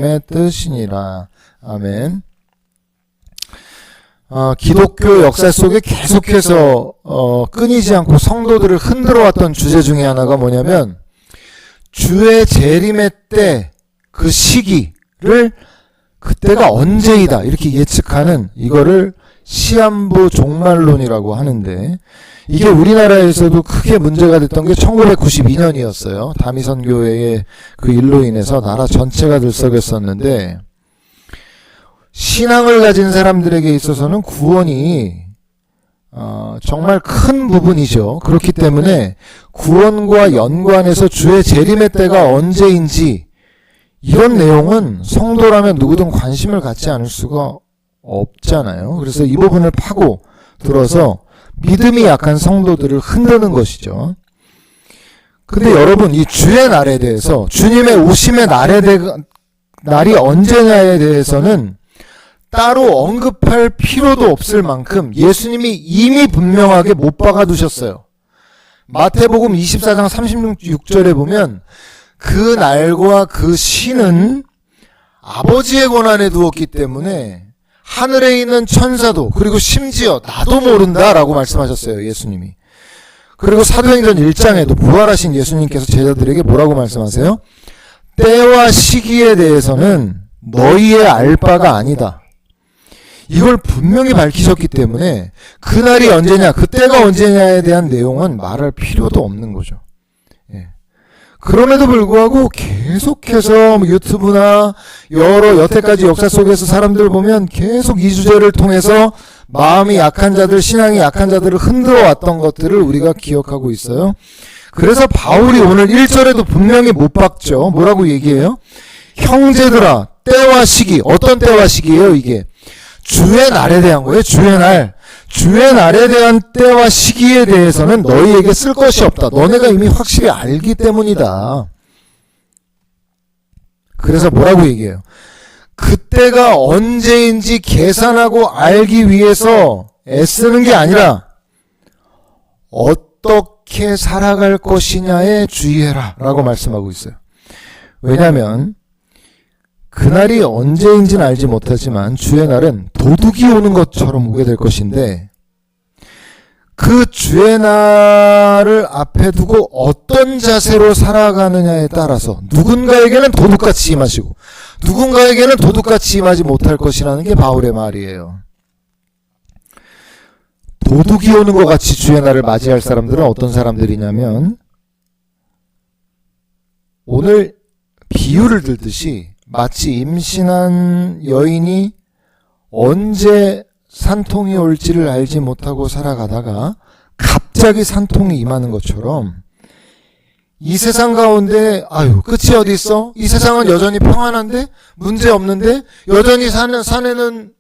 하나님의 뜻이니라. 아멘. 기독교 역사 속에 계속해서 끊이지 않고 성도들을 흔들어 왔던 주제 중에 하나가 뭐냐면 주의 재림의 때 그 시기를 그때가 언제이다 이렇게 예측하는 이거를 시한부 종말론이라고 하는데, 이게 우리나라에서도 크게 문제가 됐던 게 1992년이었어요. 다미선교회의 그 일로 인해서 나라 전체가 들썩였었는데, 신앙을 가진 사람들에게 있어서는 구원이 정말 큰 부분이죠. 그렇기 때문에 구원과 연관해서 주의 재림의 때가 언제인지 이런 내용은 성도라면 누구든 관심을 갖지 않을 수가 없잖아요. 그래서 이 부분을 파고 들어서 믿음이 약한 성도들을 흔드는 것이죠. 근데 여러분, 이 주의 날에 대해서, 주님의 오심의 날이 언제냐에 대해서는 따로 언급할 필요도 없을 만큼 예수님이 이미 분명하게 못 박아 두셨어요. 마태복음 24장 36절에 보면 그 날과 그 시는 아버지의 권한에 두었기 때문에 하늘에 있는 천사도 그리고 심지어 나도 모른다라고 말씀하셨어요, 예수님이. 그리고 사도행전 1장에도 부활하신 예수님께서 제자들에게 뭐라고 말씀하세요? 때와 시기에 대해서는 너희의 알 바가 아니다. 이걸 분명히 밝히셨기 때문에 그날이 언제냐, 그때가 언제냐에 대한 내용은 말할 필요도 없는 거죠. 그럼에도 불구하고 계속해서 유튜브나 여러 여태까지 역사 속에서 사람들 보면 계속 이 주제를 통해서 마음이 약한 자들, 신앙이 약한 자들을 흔들어 왔던 것들을 우리가 기억하고 있어요. 그래서 바울이 오늘 1절에도 분명히 못 박죠. 뭐라고 얘기해요? 형제들아, 때와 시기. 어떤 때와 시기예요, 이게? 주의 날에 대한 거예요. 주의 날. 주의 날에 대한 때와 시기에 대해서는 너희에게 쓸 것이 없다. 너네가 이미 확실히 알기 때문이다. 그래서 뭐라고 얘기해요? 그때가 언제인지 계산하고 알기 위해서 애쓰는 게 아니라 어떻게 살아갈 것이냐에 주의해라 라고 말씀하고 있어요. 왜냐하면 그날이 언제인지는 알지 못하지만 주의 날은 도둑이 오는 것처럼 오게 될 것인데, 그 주의 날을 앞에 두고 어떤 자세로 살아가느냐에 따라서 누군가에게는 도둑같이 임하시고 누군가에게는 도둑같이 임하지 못할 것이라는 게 바울의 말이에요. 도둑이 오는 것 같이 주의 날을 맞이할 사람들은 어떤 사람들이냐면, 오늘 비유를 들듯이 마치 임신한 여인이 언제 산통이 올지를 알지 못하고 살아가다가 갑자기 산통이 임하는 것처럼 이 세상 가운데 끝이 어디 있어? 이 세상은 여전히 평안한데? 문제 없는데? 여전히 산에는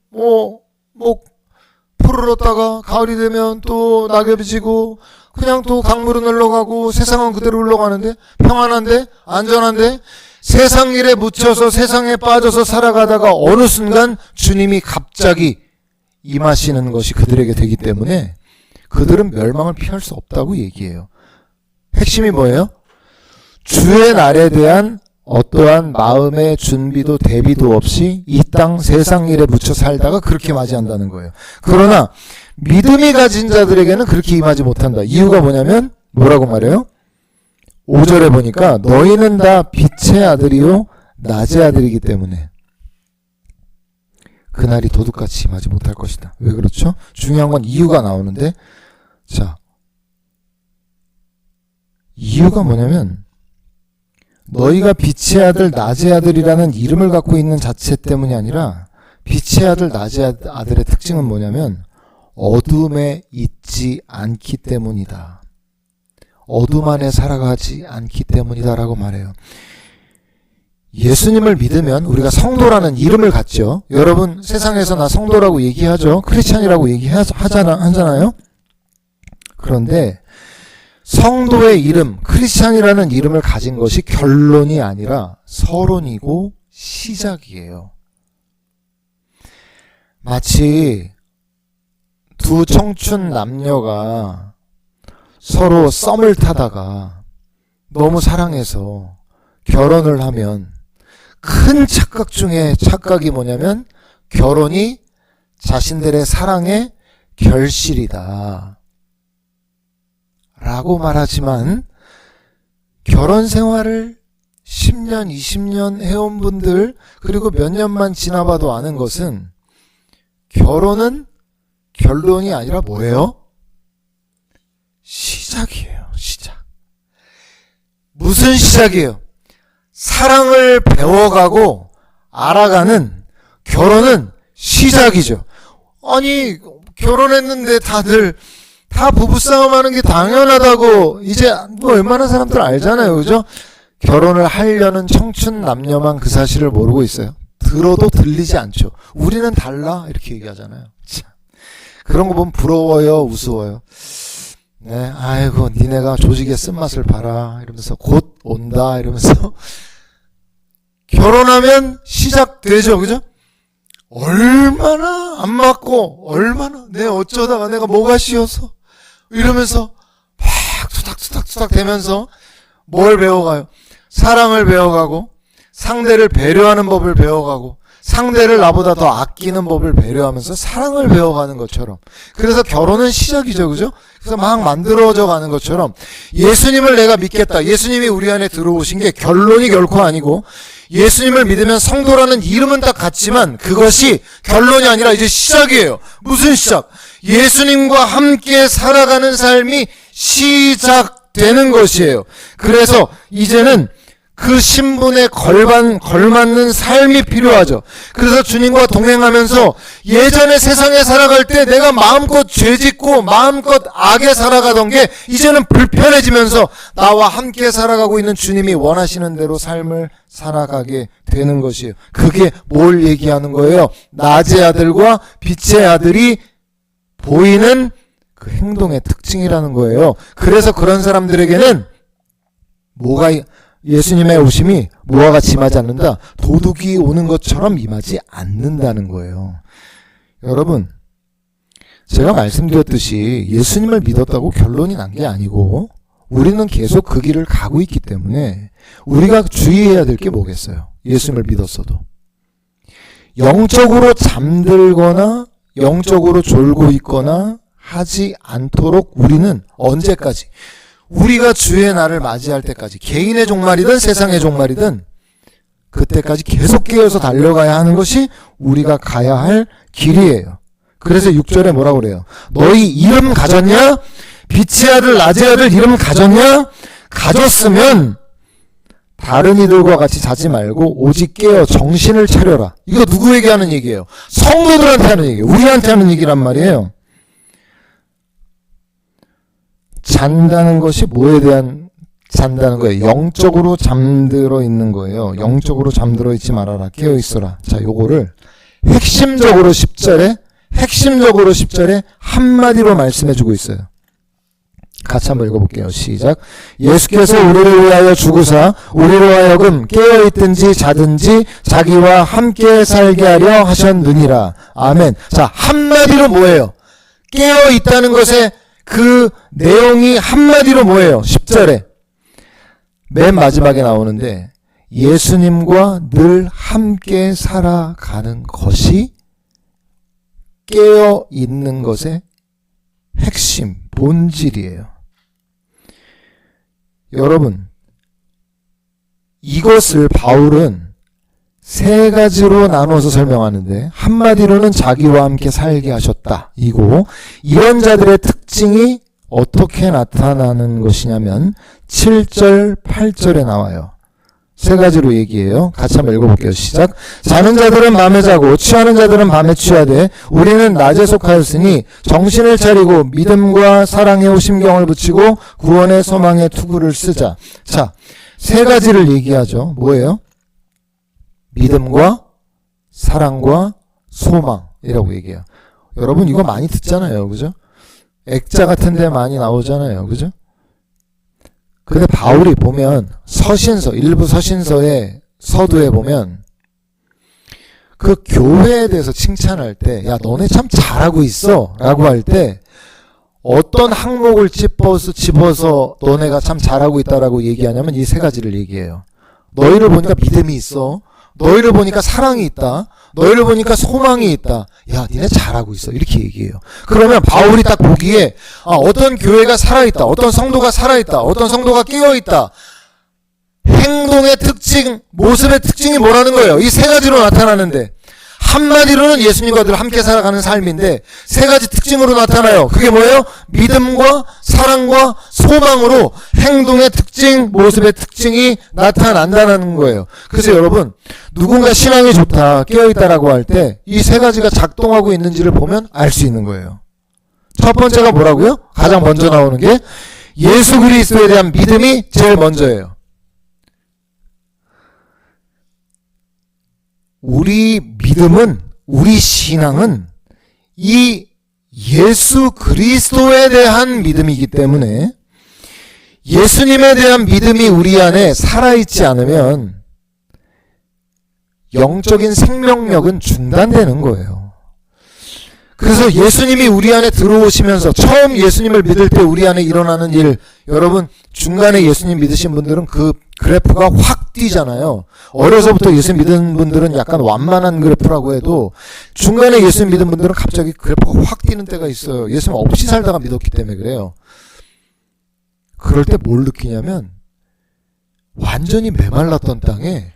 풀을 얻다가 가을이 되면 또 낙엽이 지고 그냥 또 강물은 흘러가고 세상은 그대로 흘러가는데? 평안한데? 안전한데? 세상 일에 묻혀서 세상에 빠져서 살아가다가 어느 순간 주님이 갑자기 임하시는 것이 그들에게 되기 때문에 그들은 멸망을 피할 수 없다고 얘기해요. 핵심이 뭐예요? 주의 날에 대한 어떠한 마음의 준비도 대비도 없이 이 땅 세상 일에 묻혀 살다가 그렇게 맞이한다는 거예요. 그러나 믿음이 가진 자들에게는 그렇게 임하지 못한다. 이유가 뭐냐면 뭐라고 말해요? 5절에 보니까 너희는 다 빛의 아들이요 낮의 아들이기 때문에 그날이 도둑같이 임하지 못할 것이다. 왜 그렇죠? 중요한 건 이유가 나오는데, 자, 이유가 뭐냐면 너희가 빛의 아들 낮의 아들이라는 이름을 갖고 있는 자체 때문이 아니라, 빛의 아들 낮의 아들의 특징은 뭐냐면 어둠에 있지 않기 때문이다. 어둠 안에 살아가지 않기 때문이다라고 말해요. 예수님을 믿으면 우리가 성도라는 이름을 갖죠. 여러분, 세상에서 나 성도라고 얘기하죠. 크리스찬이라고 얘기하잖아요. 그런데 성도의 이름, 크리스찬이라는 이름을 가진 것이 결론이 아니라 서론이고 시작이에요. 마치 두 청춘 남녀가 서로 썸을 타다가 너무 사랑해서 결혼을 하면 큰 착각 중에 착각이 뭐냐면 결혼이 자신들의 사랑의 결실이다 라고 말하지만 결혼 생활을 10년, 20년 해온 분들 그리고 몇 년만 지나봐도 아는 것은 결혼은 결론이 아니라 뭐예요? 시작이에요. 시작. 무슨 시작이에요? 사랑을 배워가고 알아가는 결혼은 시작이죠. 아니 결혼했는데 다들 다 부부싸움하는 게 당연하다고 이제 뭐 웬만한 사람들 알잖아요. 그죠? 결혼을 하려는 청춘 남녀만 그 사실을 모르고 있어요. 들어도 들리지 않죠. 우리는 달라 이렇게 얘기하잖아요. 참. 그런 거 보면 부러워요, 우스워요. 네, 아이고 니네가 조직의 쓴맛을 봐라 이러면서 곧 온다 이러면서 결혼하면 시작되죠. 그죠? 얼마나 안 맞고 얼마나 내 어쩌다가 내가 뭐가 씌어서 이러면서 막 투닥투닥 되면서 뭘 배워가요? 사랑을 배워가고 상대를 배려하는 법을 배워가고 상대를 나보다 더 아끼는 법을 배려하면서 사랑을 배워가는 것처럼 그래서 결혼은 시작이죠. 그죠? 그래서 막 만들어져 가는 것처럼 예수님을 내가 믿겠다. 예수님이 우리 안에 들어오신 게 결론이 결코 아니고 예수님을 믿으면 성도라는 이름은 딱 같지만 그것이 결론이 아니라 이제 시작이에요. 무슨 시작? 예수님과 함께 살아가는 삶이 시작되는 것이에요. 그래서 이제는 그 신분에 걸맞는 삶이 필요하죠. 그래서 주님과 동행하면서 예전에 세상에 살아갈 때 내가 마음껏 죄짓고 마음껏 악에 살아가던 게 이제는 불편해지면서 나와 함께 살아가고 있는 주님이 원하시는 대로 삶을 살아가게 되는 것이에요. 그게 뭘 얘기하는 거예요? 낮의 아들과 빛의 아들이 보이는 그 행동의 특징이라는 거예요. 그래서 그런 사람들에게는 예수님의 오심이 뭐와 같이 임하지 않는다? 도둑이 오는 것처럼 임하지 않는다는 거예요. 여러분, 제가 말씀드렸듯이 예수님을 믿었다고 결론이 난 게 아니고 우리는 계속 그 길을 가고 있기 때문에 우리가 주의해야 될 게 뭐겠어요? 예수님을 믿었어도. 영적으로 잠들거나 영적으로 졸고 있거나 하지 않도록 우리는 언제까지? 우리가 주의 날을 맞이할 때까지 개인의 종말이든 세상의 종말이든 그때까지 계속 깨어서 달려가야 하는 것이 우리가 가야 할 길이에요. 그래서 6절에 뭐라고 그래요? 너희 이름 가졌냐? 빛의 아들 낮의 아들 이름 가졌냐? 가졌으면 다른 이들과 같이 자지 말고 오직 깨어 정신을 차려라. 이거 누구에게 하는 얘기예요? 성도들한테 하는 얘기예요. 우리한테 하는 얘기란 말이에요. 잔다는 것이 뭐에 대한 잔다는 거예요? 영적으로 잠들어 있는 거예요. 영적으로 잠들어 있지 말아라. 깨어 있어라. 자, 요거를 핵심적으로 10절에 한마디로 말씀해 주고 있어요. 같이 한번 읽어볼게요. 시작. 예수께서 우리를 위하여 죽으사 우리로 하여금 깨어 있든지 자든지 자기와 함께 살게 하려 하셨느니라. 아멘. 자, 한마디로 뭐예요? 깨어 있다는 것에 그 내용이 한마디로 뭐예요? 10절에 맨 마지막에 나오는데 예수님과 늘 함께 살아가는 것이 깨어 있는 것의 핵심, 본질이에요. 여러분, 이것을 바울은 세 가지로 나눠서 설명하는데 한마디로는 자기와 함께 살게 하셨다. 이고 이런 자들의 특징이 어떻게 나타나는 것이냐면 7절, 8절에 나와요. 세 가지로 얘기해요. 같이 한번 읽어볼게요. 시작. 자는 자들은 밤에 자고 취하는 자들은 밤에 취하되 우리는 낮에 속하였으니 정신을 차리고 믿음과 사랑에 심경을 붙이고 구원의 소망에 투구를 쓰자. 자, 세 가지를 얘기하죠. 뭐예요? 믿음과 사랑과 소망이라고 얘기해요. 여러분 이거 많이 듣잖아요. 그죠? 액자 같은 데 많이 나오잖아요. 그죠? 근데 바울이 보면 서신서, 일부 서신서의 서두에 보면 그 교회에 대해서 칭찬할 때 야 너네 참 잘하고 있어 라고 할 때 어떤 항목을 집어서 너네가 참 잘하고 있다라고 얘기하냐면 이 세 가지를 얘기해요. 너희를 보니까 믿음이 있어. 너희를 보니까 사랑이 있다. 너희를 보니까 소망이 있다. 야, 니네 잘하고 있어. 이렇게 얘기해요. 그러면 바울이 딱 보기에 어떤 교회가 살아있다. 어떤 성도가 살아있다. 어떤 성도가 깨어있다. 행동의 특징, 모습의 특징이 뭐라는 거예요? 이 세 가지로 나타나는데, 한마디로는 예수님과 늘 함께 살아가는 삶인데 세 가지 특징으로 나타나요. 그게 뭐예요? 믿음과 사랑과 소망으로 행동의 특징, 모습의 특징이 나타난다는 거예요. 그래서 여러분, 누군가 신앙이 좋다, 깨어있다라고 할 때 이 세 가지가 작동하고 있는지를 보면 알 수 있는 거예요. 첫 번째가 뭐라고요? 가장 먼저 나오는 게 예수 그리스도에 대한 믿음이 제일 먼저예요. 우리 믿음은, 우리 신앙은 이 예수 그리스도에 대한 믿음이기 때문에 예수님에 대한 믿음이 우리 안에 살아있지 않으면 영적인 생명력은 중단되는 거예요. 그래서 예수님이 우리 안에 들어오시면서 처음 예수님을 믿을 때 우리 안에 일어나는 일, 여러분 중간에 예수님 믿으신 분들은 그 그래프가 확 뛰잖아요. 어려서부터 예수 믿은 분들은 약간 완만한 그래프라고 해도 중간에 예수 믿은 분들은 갑자기 그래프가 확 뛰는 때가 있어요. 예수님 없이 살다가 믿었기 때문에 그래요. 그럴 때 뭘 느끼냐면 완전히 메말랐던 땅에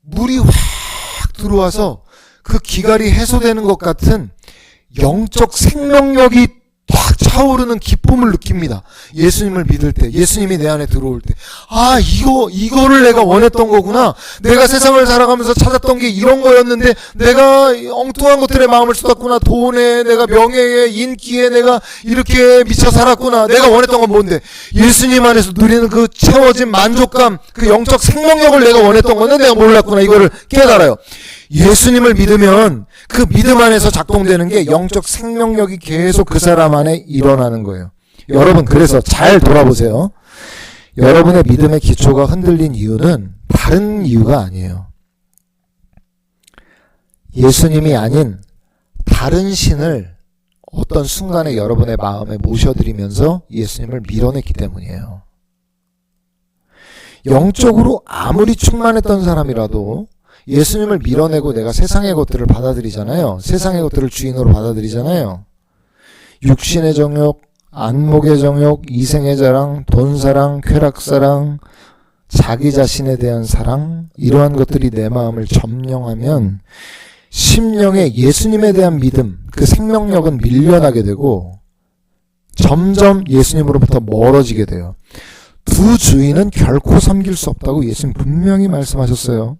물이 확 들어와서 그 기갈이 해소되는 것 같은 영적 생명력이 딱 차오르는 기쁨을 느낍니다. 예수님을 믿을 때, 예수님이 내 안에 들어올 때, 이거를 내가 원했던 거구나. 내가 세상을 살아가면서 찾았던 게 이런 거였는데 내가 엉뚱한 것들에 마음을 쏟았구나. 돈에, 내가 명예에, 인기에 내가 이렇게 미쳐 살았구나. 내가 원했던 건 뭔데? 예수님 안에서 누리는 그 채워진 만족감, 그 영적 생명력을 내가 원했던 건데 내가 몰랐구나. 이거를 깨달아요. 예수님을 믿으면 그 믿음 안에서 작동되는 게 영적 생명력이 계속 그 사람 안에 일어나는 거예요. 여러분, 그래서 잘 돌아보세요. 여러분의 믿음의 기초가 흔들린 이유는 다른 이유가 아니에요. 예수님이 아닌 다른 신을 어떤 순간에 여러분의 마음에 모셔드리면서 예수님을 밀어냈기 때문이에요. 영적으로 아무리 충만했던 사람이라도 예수님을 밀어내고 내가 세상의 것들을 받아들이잖아요. 세상의 것들을 주인으로 받아들이잖아요. 육신의 정욕, 안목의 정욕, 이생의 자랑, 돈사랑, 쾌락사랑, 자기 자신에 대한 사랑, 이러한 것들이 내 마음을 점령하면 심령에 예수님에 대한 믿음, 그 생명력은 밀려나게 되고 점점 예수님으로부터 멀어지게 돼요. 두 주인은 결코 섬길 수 없다고 예수님 분명히 말씀하셨어요.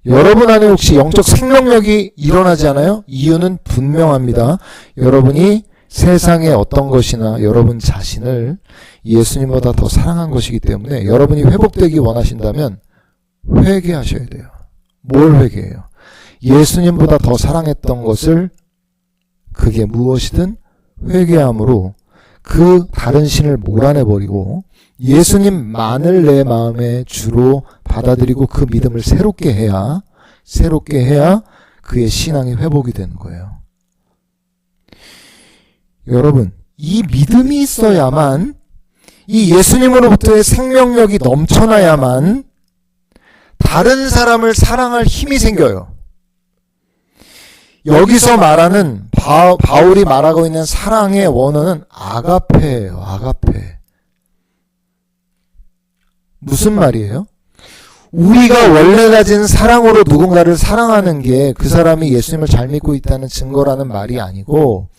여러분 안에 혹시 영적 생명력이 일어나지 않아요? 이유는 분명합니다. 여러분이 세상의 어떤 것이나 여러분 자신을 예수님보다 더 사랑한 것이기 때문에 여러분이 회복되기 원하신다면 회개하셔야 돼요. 뭘 회개해요? 예수님보다 더 사랑했던 것을 그게 무엇이든 회개함으로 그 다른 신을 몰아내버리고 예수님만을 내 마음의 주로 받아들이고 그 믿음을 새롭게 해야 그의 신앙이 회복이 되는 거예요. 여러분, 이 믿음이 있어야만, 이 예수님으로부터의 생명력이 넘쳐나야만 다른 사람을 사랑할 힘이 생겨요. 여기서 말하는 바울이 말하고 있는 사랑의 원어는 아가페예요. 아가페. 무슨 말이에요? 우리가 원래 가진 사랑으로 누군가를 사랑하는 게 그 사람이 예수님을 잘 믿고 있다는 증거라는 말이 아니고,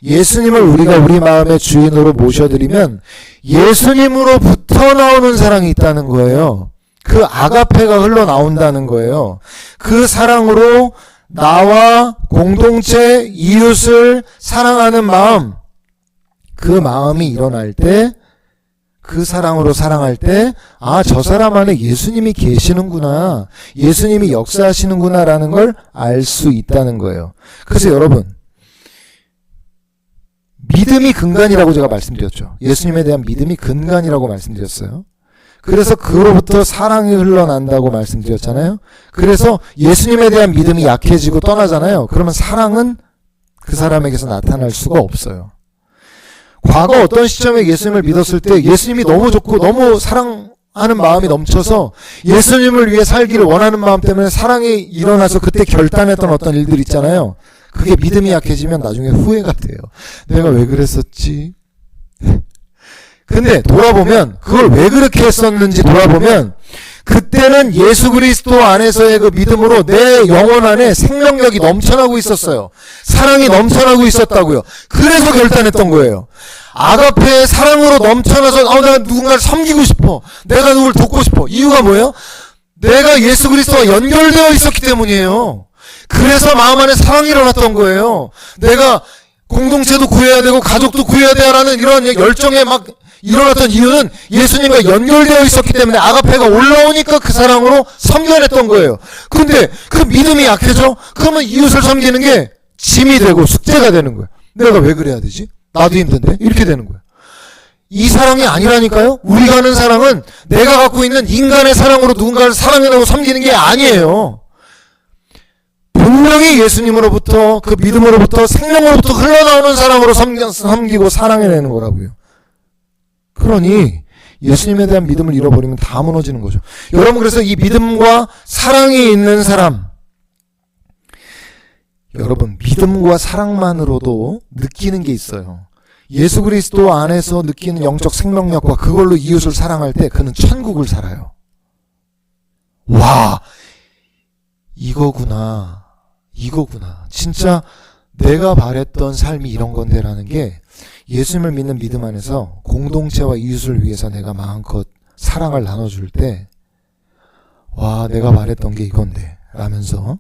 예수님을 우리가 우리 마음의 주인으로 모셔드리면 예수님으로부터 나오는 사랑이 있다는 거예요. 그 아가페가 흘러나온다는 거예요. 그 사랑으로 나와 공동체, 이웃을 사랑하는 마음, 그 마음이 일어날 때, 그 사랑으로 사랑할 때, 저 사람 안에 예수님이 계시는구나, 예수님이 역사하시는구나 라는 걸 알 수 있다는 거예요. 그래서 여러분, 믿음이 근간이라고 제가 말씀드렸죠. 예수님에 대한 믿음이 근간이라고 말씀드렸어요. 그래서 그로부터 사랑이 흘러난다고 말씀드렸잖아요. 그래서 예수님에 대한 믿음이 약해지고 떠나잖아요. 그러면 사랑은 그 사람에게서 나타날 수가 없어요. 과거 어떤 시점에 예수님을 믿었을 때 예수님이 너무 좋고 너무 하는 마음이 넘쳐서 예수님을 위해 살기를 원하는 마음 때문에 사랑이 일어나서 그때 결단했던 어떤 일들 있잖아요. 그게 믿음이 약해지면 나중에 후회가 돼요. 내가 왜 그랬었지? 근데 돌아보면 그걸 왜 그렇게 했었는지 돌아보면 그때는 예수 그리스도 안에서의 그 믿음으로 내 영혼 안에 생명력이 넘쳐나고 있었어요. 사랑이 넘쳐나고 있었다고요. 그래서 결단했던 거예요. 아가페의 사랑으로 넘쳐나서 내가 누군가를 섬기고 싶어. 내가 누굴 돕고 싶어. 이유가 뭐예요? 내가 예수 그리스도와 연결되어 있었기 때문이에요. 그래서 마음 안에 사랑이 일어났던 거예요. 내가 공동체도 구해야 되고 가족도 구해야 돼라는 이런 열정에 막 일어났던 이유는 예수님과 연결되어 있었기 때문에 아가페가 올라오니까 그 사랑으로 섬겨냈던 거예요. 근데 그 믿음이 약해져? 그러면 이웃을 섬기는 게 짐이 되고 숙제가 되는 거예요. 내가 왜 그래야 되지? 나도 힘든데? 이렇게 되는 거예요. 이 사랑이 아니라니까요? 우리가 하는 사랑은 내가 갖고 있는 인간의 사랑으로 누군가를 사랑해내고 섬기는 게 아니에요. 분명히 예수님으로부터 그 믿음으로부터 생명으로부터 흘러나오는 사랑으로 섬기고 사랑해내는 거라고요. 그러니 예수님에 대한 믿음을 잃어버리면 다 무너지는 거죠. 여러분, 그래서 이 믿음과 사랑이 있는 사람, 여러분 믿음과 사랑만으로도 느끼는 게 있어요. 예수 그리스도 안에서 느끼는 영적 생명력과 그걸로 이웃을 사랑할 때 그는 천국을 살아요. 와, 이거구나. 진짜 내가 바랬던 삶이 이런 건데라는 게 예수님을 믿는 믿음 안에서 공동체와 이웃을 위해서 내가 마음껏 사랑을 나눠줄 때, 와, 내가 바랬던 게 이건데 라면서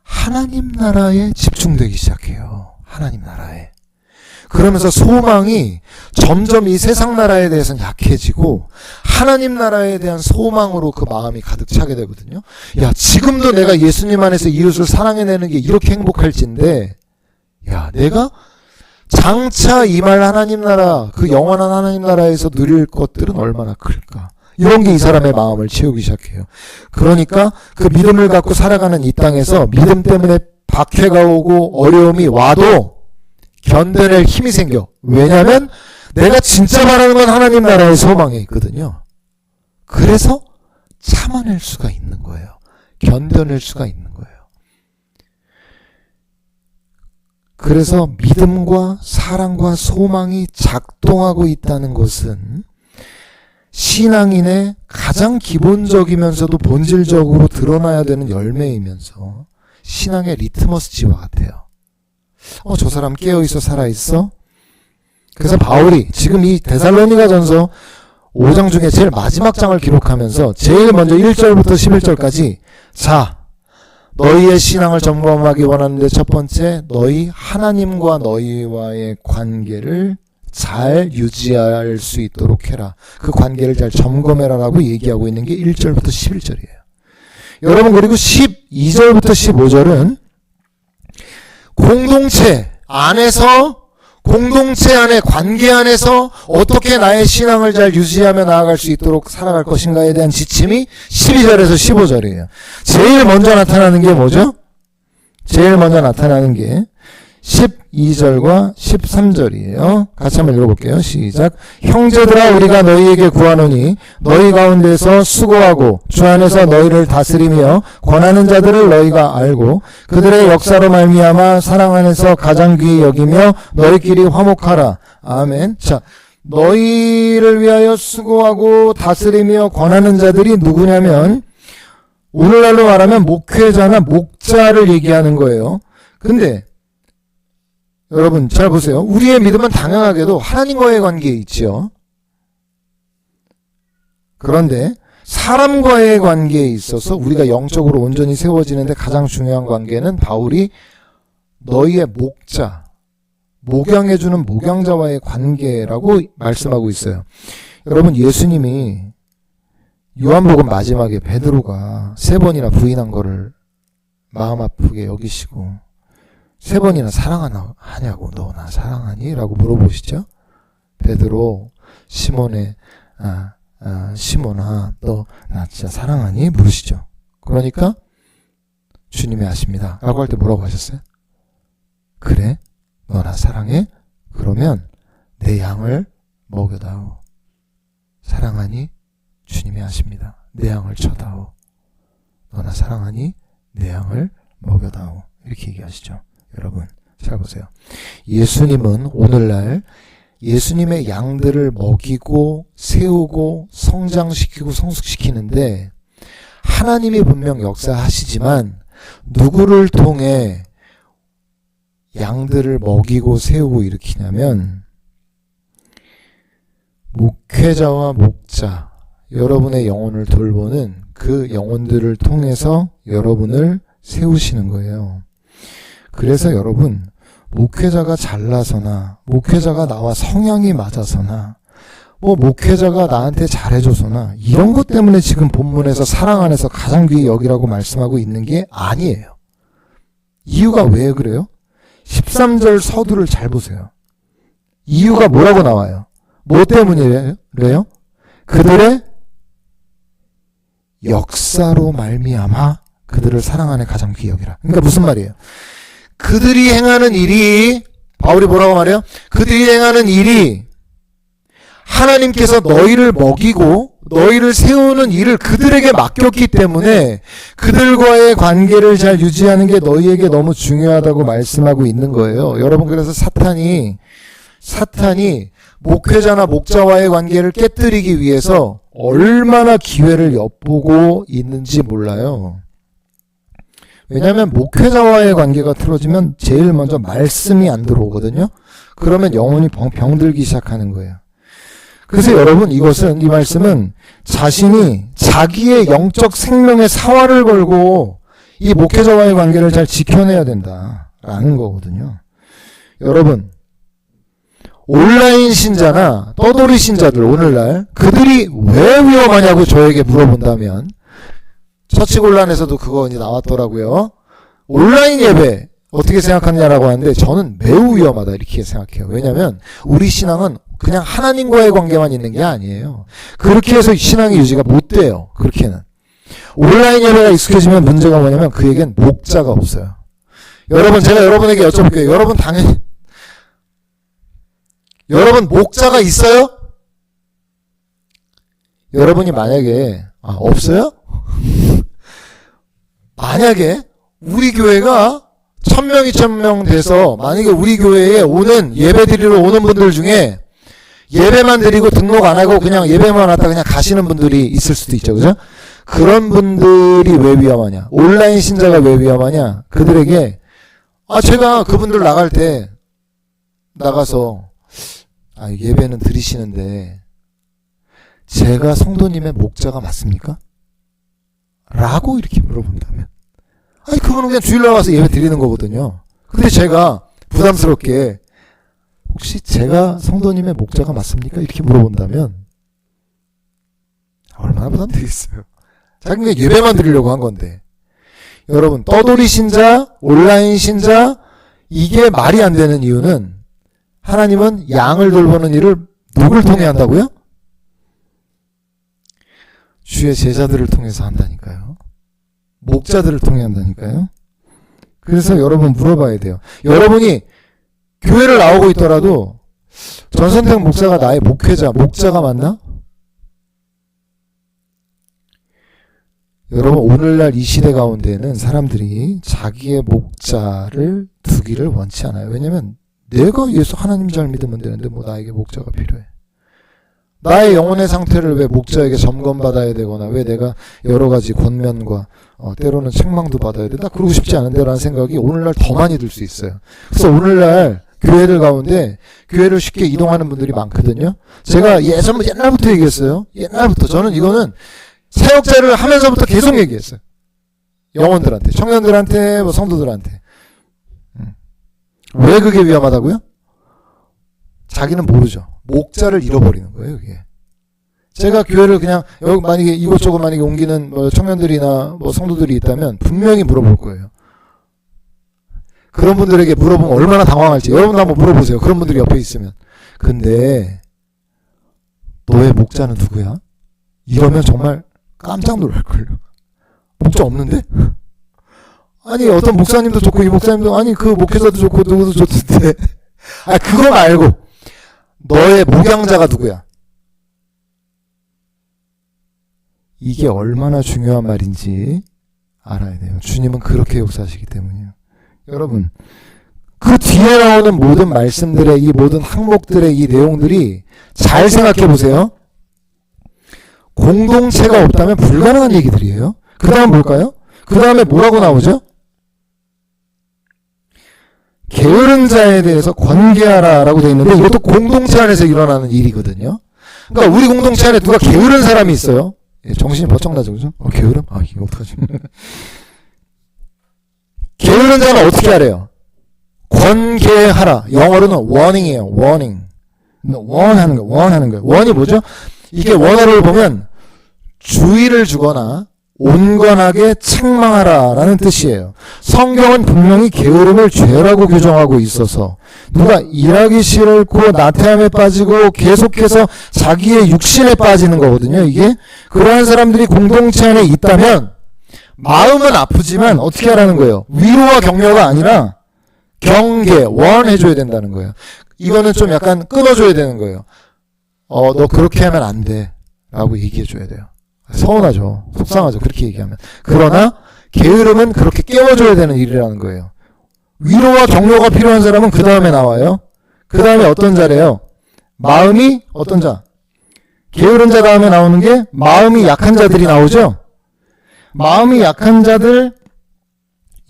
하나님 나라에 집중되기 시작해요. 하나님 나라에. 그러면서 소망이 점점 이 세상 나라에 대해서는 약해지고 하나님 나라에 대한 소망으로 그 마음이 가득 차게 되거든요. 야, 지금도 내가 예수님 안에서 이웃을 사랑해내는 게 이렇게 행복할진데, 야, 내가 장차 임할 하나님 나라, 그 영원한 하나님 나라에서 누릴 것들은 얼마나 클까. 이런 게 이 사람의 마음을 채우기 시작해요. 그러니까 그 믿음을 갖고 살아가는 이 땅에서 믿음 때문에 박해가 오고 어려움이 와도 견뎌낼 힘이 생겨. 왜냐하면 내가 진짜 바라는 건 하나님 나라의 소망에 있거든요. 그래서 참아낼 수가 있는 거예요. 견뎌낼 수가 있는 거예요. 그래서 믿음과 사랑과 소망이 작동하고 있다는 것은 신앙인의 가장 기본적이면서도 본질적으로 드러나야 되는 열매이면서 신앙의 리트머스지와 같아요. 저 사람 깨어있어 살아있어? 그래서 바울이 지금 이 데살로니가 전서 5장 중에 제일 마지막 장을 기록하면서 제일 먼저 1절부터 11절까지 자, 너희의 신앙을 점검하기 원하는데 첫 번째, 너희 하나님과 너희와의 관계를 잘 유지할 수 있도록 해라. 그 관계를 잘 점검해라 라고 얘기하고 있는 게 1절부터 11절이에요. 여러분, 그리고 12절부터 15절은 공동체 안에 관계 안에서 어떻게 나의 신앙을 잘 유지하며 나아갈 수 있도록 살아갈 것인가에 대한 지침이 12절에서 15절이에요. 제일 먼저 나타나는 게 뭐죠? 제일 먼저 나타나는 게 12절과 13절이에요. 같이 한번 읽어볼게요. 시작. 형제들아, 우리가 너희에게 구하노니 너희 가운데서 수고하고 주 안에서 너희를 다스리며 권하는 자들을 너희가 알고 그들의 역사로 말미암아 사랑 안에서 가장 귀히 여기며 너희끼리 화목하라. 아멘. 자, 너희를 위하여 수고하고 다스리며 권하는 자들이 누구냐면 오늘날로 말하면 목회자나 목자를 얘기하는 거예요. 근데 여러분 잘 보세요. 우리의 믿음은 당연하게도 하나님과의 관계에 있죠. 그런데 사람과의 관계에 있어서 우리가 영적으로 온전히 세워지는데 가장 중요한 관계는 바울이 너희의 목자, 목양해주는 목양자와의 관계라고 말씀하고 있어요. 여러분, 예수님이 요한복음 마지막에 베드로가 3번이나 부인한 거를 마음 아프게 여기시고 3번이나 사랑하냐고, 너 나 사랑하니? 라고 물어보시죠. 베드로, 시몬아, 너 나 진짜 사랑하니? 물으시죠. 그러니까 주님이 아십니다 라고 할 때 뭐라고 하셨어요? 그래? 너 나 사랑해? 그러면 내 양을 먹여다오. 사랑하니? 주님이 하십니다. 내 양을 쳐다오. 너나 사랑하니 내 양을 먹여다오. 이렇게 얘기하시죠. 여러분 잘 보세요. 예수님은 오늘날 예수님의 양들을 먹이고 세우고 성장시키고 성숙시키는데 하나님이 분명 역사하시지만 누구를 통해 양들을 먹이고 세우고 일으키냐면 목회자와 목자, 여러분의 영혼을 돌보는 그 영혼들을 통해서 여러분을 세우시는 거예요. 그래서 여러분, 목회자가 잘나서나 목회자가 나와 성향이 맞아서나 목회자가 나한테 잘해줘서나 이런 것 때문에 지금 본문에서 사랑 안에서 가장 귀히 여기라고 말씀하고 있는 게 아니에요. 이유가 왜 그래요? 13절 서두를 잘 보세요. 이유가 뭐라고 나와요? 뭐 때문이래요? 그들의 역사로 말미암아 그들을 사랑 안에 가장 귀히 여기라. 그러니까 무슨 말이에요? 그들이 행하는 일이, 바울이 뭐라고 말해요? 그들이 행하는 일이 하나님께서 너희를 먹이고 너희를 세우는 일을 그들에게 맡겼기 때문에 그들과의 관계를 잘 유지하는 게 너희에게 너무 중요하다고 말씀하고 있는 거예요. 여러분, 그래서 사탄이 목회자나 목자와의 관계를 깨뜨리기 위해서 얼마나 기회를 엿보고 있는지 몰라요. 왜냐하면 목회자와의 관계가 틀어지면 제일 먼저 말씀이 안 들어오거든요. 그러면 영혼이 병들기 시작하는 거예요. 그래서 여러분, 이 말씀은 자신이 자기의 영적 생명의 사활을 걸고 이 목회자와의 관계를 잘 지켜내야 된다라는 거거든요. 여러분, 온라인 신자나 떠돌이 신자들 오늘날 그들이 왜 위험하냐고 저에게 물어본다면 처치곤란에서도 그거 이제 나왔더라고요. 온라인 예배 어떻게 생각하느냐라고 하는데 저는 매우 위험하다 이렇게 생각해요. 왜냐하면 우리 신앙은 그냥 하나님과의 관계만 있는 게 아니에요. 그렇게 해서 신앙의 유지가 못 돼요. 그렇게는. 온라인 예배가 익숙해지면 문제가 뭐냐면 그에겐 목자가 없어요. 여러분, 제가 여러분에게 여쭤볼게요. 여러분 목자가 있어요? 여러분이 만약에 없어요? 만약에 우리 교회가 1000명, 2000명 돼서 만약에 우리 교회에 오는 예배 드리러 오는 분들 중에 예배만 드리고 등록 안 하고 그냥 예배만 왔다 그냥 가시는 분들이 있을 수도 있죠. 그죠? 그런 분들이 왜 위험하냐? 온라인 신자가 왜 위험하냐? 그들에게 제가 그분들 나갈 때 나가서 예배는 드리시는데 제가 성도님의 목자가 맞습니까? 라고 이렇게 물어본다면 그분은 그냥 주일날 와서 예배 드리는 거거든요. 근데 제가 부담스럽게 혹시 제가 성도님의 목자가 맞습니까? 이렇게 물어본다면 얼마나 부담되겠어요. 자기가 예배만 드리려고 한 건데. 여러분, 떠돌이 신자, 온라인 신자, 이게 말이 안 되는 이유는 하나님은 양을 돌보는 일을 누굴 통해 한다고요? 주의 제자들을 통해서 한다니까요. 목자들을 통해 한다니까요. 그래서 여러분 물어봐야 돼요. 여러분이 교회를 나오고 있더라도 전선택 목사가 나의 목자가 맞나? 여러분, 오늘날 이 시대 가운데는 사람들이 자기의 목자를 두기를 원치 않아요. 왜냐면 내가 예수 하나님 잘 믿으면 되는데 나에게 목자가 필요해. 나의 영혼의 상태를 왜 목자에게 점검받아야 되거나 왜 내가 여러 가지 권면과 때로는 책망도 받아야 돼. 나 그러고 싶지 않은데라는 생각이 오늘날 더 많이 들 수 있어요. 그래서 오늘날 교회들 가운데 교회를 쉽게 이동하는 분들이 많거든요. 제가 옛날부터 얘기했어요. 옛날부터. 저는 이거는 사역자를 하면서부터 계속 얘기했어요. 영혼들한테, 청년들한테, 성도들한테. 왜 그게 위험하다고요? 자기는 모르죠. 목자를 잃어버리는 거예요, 그게. 제가 교회를 그냥 여기 만약에 이곳저곳 만약에 옮기는 청년들이나 성도들이 있다면 분명히 물어볼 거예요. 그런 분들에게 물어보면 얼마나 당황할지 여러분도 한번 물어보세요. 그런 분들이 옆에 있으면. 근데 너의 목자는 누구야? 이러면 정말 깜짝 놀랄걸요. 목자 없는데? 아니 어떤 목사님도 좋고 이 목사님도 그 목회자도 좋고 누구도 좋던데 그거 말고 너의 목양자가 누구야? 이게 얼마나 중요한 말인지 알아야 돼요. 주님은 그렇게 역사하시기 때문이에요. 여러분, 그 뒤에 나오는 모든 말씀들의 이 모든 항목들의 이 내용들이 잘 생각해 보세요. 공동체가 없다면 불가능한 얘기들이에요. 그 다음 뭘까요? 그 다음에 뭐라고 나오죠? 게으른 자에 대해서 권계하라 라고 되어 있는데 이것도 공동체 안에서 일어나는 일이거든요. 그러니까 우리 공동체 안에 누가 게으른 사람이 있어요. 정신이 버쩍 나죠, 그죠? 게으름? 이거 어떡하지? 게으른 자는 어떻게 하래요? 권계하라. 영어로는 warning이에요. warning. 원하는 거, 원하는 거예요. 원이 뭐죠? 이게 원어를 보면 주의를 주거나 온건하게 책망하라 라는 뜻이에요. 성경은 분명히 게으름을 죄라고 규정하고 있어서 누가 일하기 싫고 나태함에 빠지고 계속해서 자기의 육신에 빠지는 거거든요. 이게 그러한 사람들이 공동체 안에 있다면 마음은 아프지만 어떻게 하라는 거예요? 위로와 격려가 아니라 경계, 원해줘야 된다는 거예요. 이거는 좀 약간 끊어줘야 되는 거예요. 너 그렇게 하면 안 돼 라고 얘기해줘야 돼요. 서운하죠. 속상하죠. 그렇게 얘기하면. 그러나 게으름은 그렇게 깨워줘야 되는 일이라는 거예요. 위로와 격려가 필요한 사람은 그 다음에 나와요. 그 다음에 어떤 자래요? 마음이 어떤 자? 게으른 자 다음에 나오는 게 마음이 약한 자들이 나오죠. 마음이 약한 자들,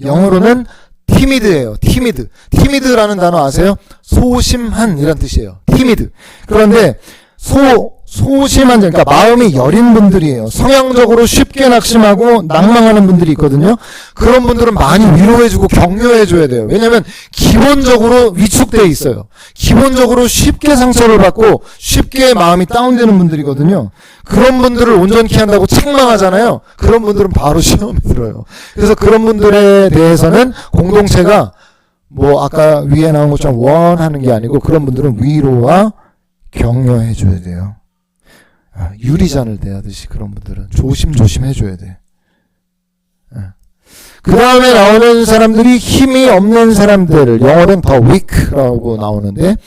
영어로는 티미드예요. 티미드. 티미드라는 단어 아세요? 소심한 이란 뜻이에요. 티미드. 그런데 소심한 자, 그러니까 마음이 여린 분들이에요. 성향적으로 쉽게 낙심하고 낭망하는 분들이 있거든요. 그런 분들은 많이 위로해주고 격려해줘야 돼요. 왜냐하면 기본적으로 위축되어 있어요. 기본적으로 쉽게 상처를 받고 쉽게 마음이 다운되는 분들이거든요. 그런 분들을 온전케 한다고 책망하잖아요. 그런 분들은 바로 시험에 들어요. 그래서 그런 분들에 대해서는 공동체가 아까 위에 나온 것처럼 원하는 게 아니고 그런 분들은 위로와 격려해줘야 돼요. 유리잔을 대하듯이 그런 분들은 조심조심 해줘야 돼. 그 다음에 나오는 사람들이 힘이 없는 사람들, 영어로는 더 weak라고 나오는데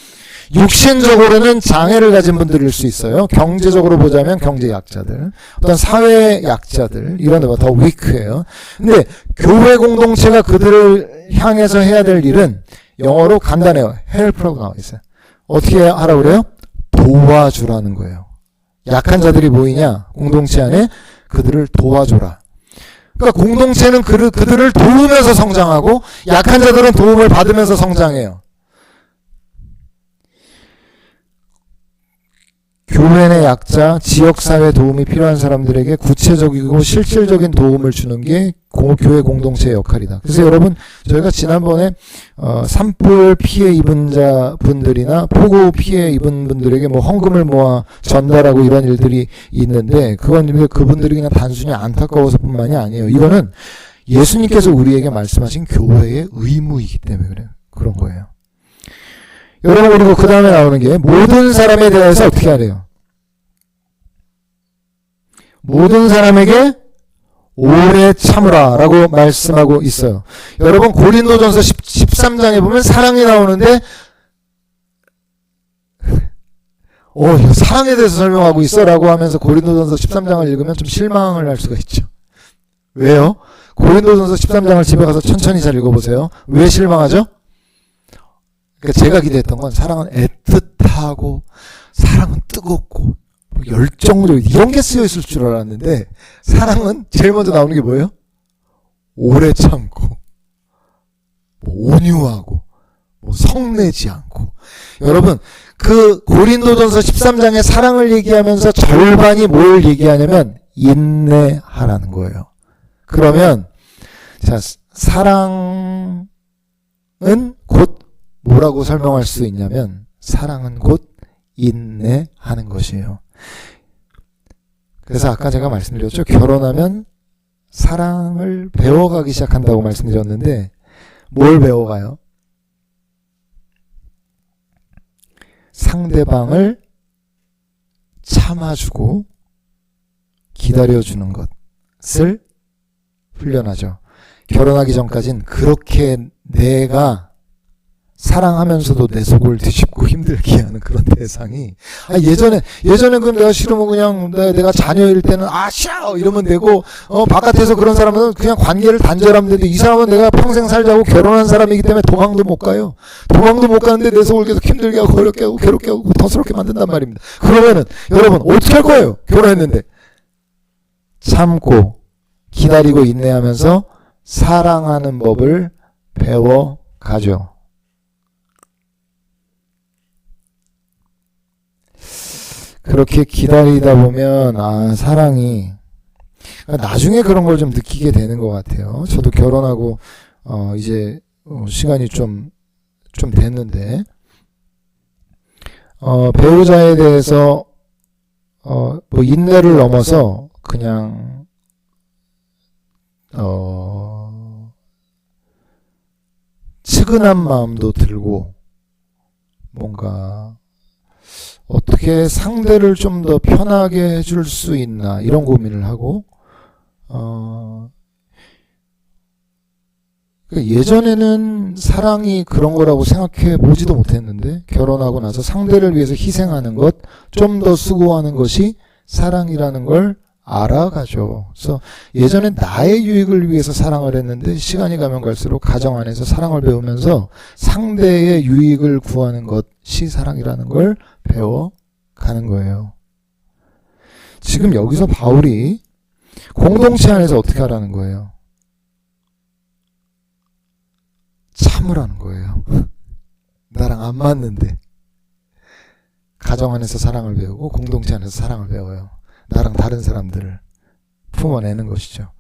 육신적으로는 장애를 가진 분들일 수 있어요. 경제적으로 보자면 경제 약자들, 어떤 사회 약자들, 이런 데가 더 weak해요. 근데 교회 공동체가 그들을 향해서 해야 될 일은 영어로 간단해요. help라고 나와 있어요. 어떻게 하라고 그래요? 도와주라는 거예요. 약한 자들이 보이냐? 공동체 안에 그들을 도와줘라. 그러니까 공동체는 그들을 도우면서 성장하고 약한 자들은 도움을 받으면서 성장해요. 교회 내 약자, 지역사회 도움이 필요한 사람들에게 구체적이고 실질적인 도움을 주는 게 교회 공동체의 역할이다. 그래서 여러분, 저희가 지난번에 산불 피해 입은 자분들이나 폭우 피해 입은 분들에게 헌금을 모아 전달하고 이런 일들이 있는데 그건 그분들이 그냥 단순히 안타까워서 뿐만이 아니에요. 이거는 예수님께서 우리에게 말씀하신 교회의 의무이기 때문에 그래요. 그런 거예요. 여러분, 그리고 그 다음에 나오는 게 모든 사람에 대해서 어떻게 하래요? 모든 사람에게 오래 참으라 라고 말씀하고 있어요. 여러분, 고린도전서 13장에 보면 사랑이 나오는데 이거 사랑에 대해서 설명하고 있어 라고 하면서 고린도전서 13장을 읽으면 좀 실망을 할 수가 있죠. 왜요? 고린도전서 13장을 집에 가서 천천히 잘 읽어보세요. 왜 실망하죠? 그러니까 제가 기대했던 건 사랑은 애틋하고 사랑은 뜨겁고 열정적 이런 게 쓰여 있을 줄 알았는데 사랑은 제일 먼저 나오는 게 뭐예요? 오래 참고 온유하고 성내지 않고. 여러분, 그 고린도전서 13장의 사랑을 얘기하면서 절반이 뭘 얘기하냐면 인내하라는 거예요. 그러면 자, 사랑은 곧 뭐라고 설명할 수 있냐면 사랑은 곧 인내하는 것이에요. 그래서 아까 제가 말씀드렸죠. 결혼하면 사랑을 배워가기 시작한다고 말씀드렸는데 뭘 배워가요? 상대방을 참아주고 기다려주는 것을 훈련하죠. 결혼하기 전까진 그렇게 내가 사랑하면서도 내 속을 뒤집고 힘들게 하는 그런 대상이, 예전에 그럼 내가 싫으면 그냥 내가 자녀일 때는 샤 이러면 되고, 바깥에서 그런 사람은 그냥 관계를 단절하면 되는데, 이 사람은 내가 평생 살자고 결혼한 사람이기 때문에 도망도 못 가요. 도망도 못 가는데 내 속을 계속 힘들게 하고 어렵게 하고 괴롭게 하고 더스럽게 만든단 말입니다. 그러면은 여러분 어떻게 할 거예요? 결혼했는데 참고 기다리고 인내하면서 사랑하는 법을 배워가죠. 그렇게 기다리다 보면 사랑이 나중에 그런 걸 좀 느끼게 되는 것 같아요. 저도 결혼하고 이제 시간이 좀 됐는데 배우자에 대해서 뭐 인내를 넘어서 그냥 측은한 마음도 들고 뭔가 어떻게 상대를 좀 더 편하게 해줄 수 있나 이런 고민을 하고 예전에는 사랑이 그런 거라고 생각해 보지도 못했는데 결혼하고 나서 상대를 위해서 희생하는 것, 좀 더 수고하는 것이 사랑이라는 걸 알아가죠. 그래서 예전엔 나의 유익을 위해서 사랑을 했는데 시간이 가면 갈수록 가정 안에서 사랑을 배우면서 상대의 유익을 구하는 것이 사랑이라는 걸 배워가는 거예요. 지금 여기서 바울이 공동체 안에서 어떻게 하라는 거예요? 참으라는 거예요. 나랑 안 맞는데 가정 안에서 사랑을 배우고 공동체 안에서 사랑을 배워요. 나랑 다른 사람들을 품어내는 것이죠.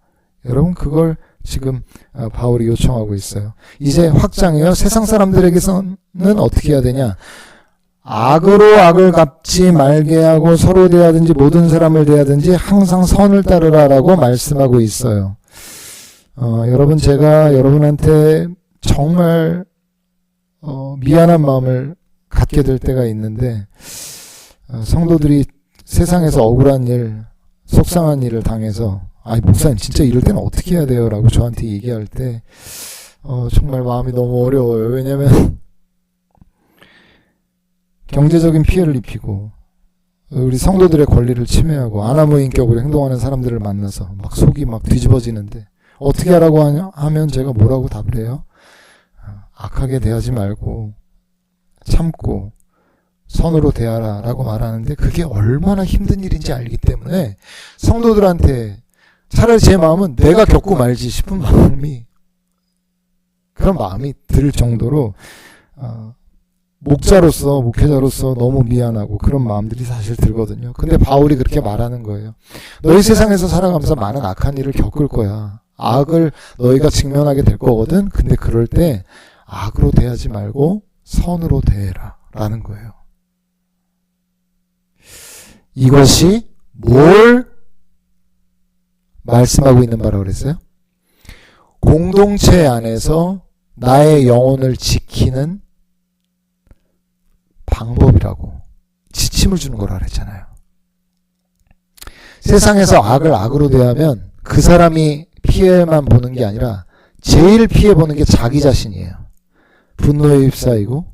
여러분 그걸 지금 바울이 요청하고 있어요. 이제 확장해요. 세상 사람들에게서는 어떻게 해야 되냐? 악으로 악을 갚지 말게 하고 서로 대하든지 모든 사람을 대하든지 항상 선을 따르라라고 말씀하고 있어요. 여러분 제가 여러분한테 정말 미안한 마음을 갖게 될 때가 있는데 성도들이 세상에서 억울한 일, 속상한 일을 당해서 목사님 진짜 이럴 때는 어떻게 해야 돼요? 라고 저한테 얘기할 때 정말 마음이 너무 어려워요. 왜냐면 경제적인 피해를 입히고 우리 성도들의 권리를 침해하고 아나무 인격으로 행동하는 사람들을 만나서 막 속이 막 뒤집어지는데 어떻게 하라고 하면 제가 뭐라고 답을 해요? 악하게 대하지 말고 참고 선으로 대하라 라고 말하는데 그게 얼마나 힘든 일인지 알기 때문에 성도들한테 차라리 제 마음은 내가 겪고 말지 싶은 그런 마음이 들 정도로 목회자로서 너무 미안하고 그런 마음들이 사실 들거든요. 근데 바울이 그렇게 말하는 거예요. 너희 세상에서 살아가면서 많은 악한 일을 겪을 거야. 악을 너희가 직면하게 될 거거든. 근데 그럴 때 악으로 대하지 말고 선으로 대해라 라는 거예요. 이것이 뭘 말씀하고 있는 바라고 그랬어요? 공동체 안에서 나의 영혼을 지키는 방법이라고 지침을 주는 거라 그랬잖아요. 세상에서 악을 악으로 대하면 그 사람이 피해만 보는 게 아니라 제일 피해보는 게 자기 자신이에요. 분노에 휩싸이고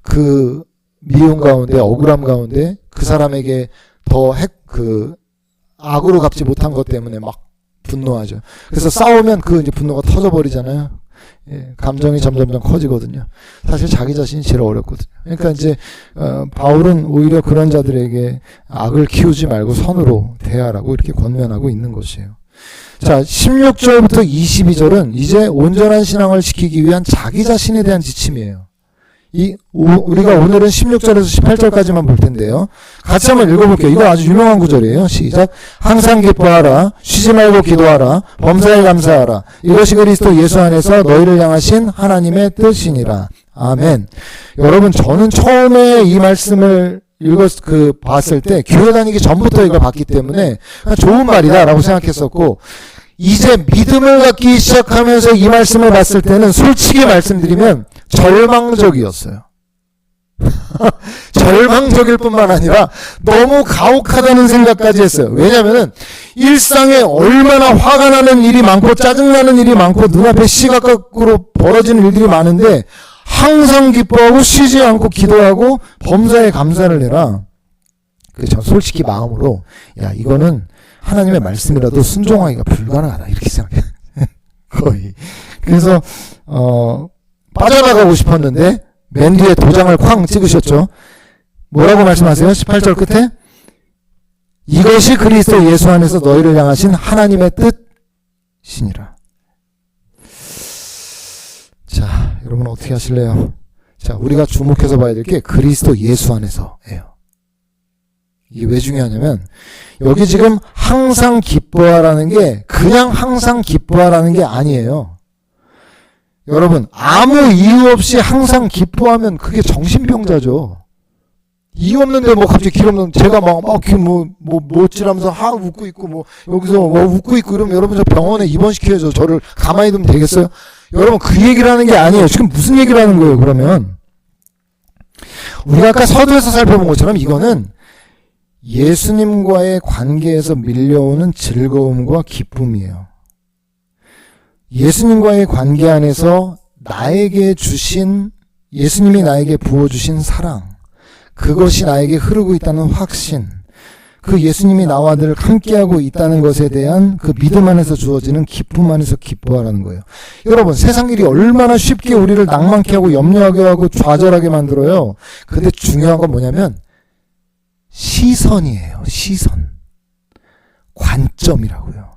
그 미움 가운데 억울함 가운데 그 사람에게 더 악으로 갚지 못한 것 때문에 막 분노하죠. 그래서 싸우면 이제 분노가 터져버리잖아요. 감정이 점점점 커지거든요. 사실 자기 자신이 제일 어렵거든요. 그러니까 이제 바울은 오히려 그런 자들에게 악을 키우지 말고 선으로 대하라고 이렇게 권면하고 있는 것이에요. 자, 16절부터 22절은 이제 온전한 신앙을 지키기 위한 자기 자신에 대한 지침이에요. 우리가 오늘은 16절에서 18절까지만 볼 텐데요. 같이 한번 읽어볼게요. 이거 아주 유명한 구절이에요. 시작. 항상 기뻐하라. 쉬지 말고 기도하라. 범사에 감사하라. 이것이 그리스도 예수 안에서 너희를 향하신 하나님의 뜻이니라. 아멘. 여러분, 저는 처음에 이 말씀을 봤을 때 교회 다니기 전부터 이걸 봤기 때문에 좋은 말이다라고 생각했었고, 이제 믿음을 갖기 시작하면서 이 말씀을 봤을 때는 솔직히 말씀드리면 절망적이었어요. 절망적일 뿐만 아니라 너무 가혹하다는 생각까지 했어요. 왜냐면은 일상에 얼마나 화가 나는 일이 많고 짜증나는 일이 많고 눈앞에 시각적으로 벌어지는 일들이 많은데 항상 기뻐하고 쉬지 않고 기도하고 범사에 감사를 해라. 저 솔직히 마음으로 야 이거는 하나님의 말씀이라도 순종하기가 불가능하다 이렇게 생각해. 거의. 그래서 빠져나가고 싶었는데 맨 뒤에 도장을 쾅 찍으셨죠. 뭐라고 말씀하세요? 18절 끝에 이것이 그리스도 예수 안에서 너희를 향하신 하나님의 뜻이니라. 자, 여러분 어떻게 하실래요? 자, 우리가 주목해서 봐야 될 게 그리스도 예수 안에서예요. 이게 왜 중요하냐면 여기 지금 항상 기뻐하라는 게 그냥 항상 기뻐하라는 게 아니에요. 여러분 아무 이유 없이 항상 기뻐하면 그게 정신병자죠. 이유 없는데 뭐 갑자기 길 없는 제가 막 어찌라면서 웃고 있고 여기서 웃고 있고 이러면 여러분 저 병원에 입원시켜야죠. 저를 가만히 두면 되겠어요? 여러분 그 얘기를 하는 게 아니에요. 지금 무슨 얘기를 하는 거예요? 그러면 우리가 아까 서두에서 살펴본 것처럼 이거는 예수님과의 관계에서 밀려오는 즐거움과 기쁨이에요. 예수님과의 관계 안에서 나에게 주신 예수님이 나에게 부어주신 사랑 그것이 나에게 흐르고 있다는 확신 그 예수님이 나와 늘 함께하고 있다는 것에 대한 그 믿음 안에서 주어지는 기쁨 안에서 기뻐하라는 거예요. 여러분 세상 일이 얼마나 쉽게 우리를 낭만케 하고 염려하게 하고 좌절하게 만들어요. 근데 중요한 건 뭐냐면 시선이에요. 시선. 관점이라고요.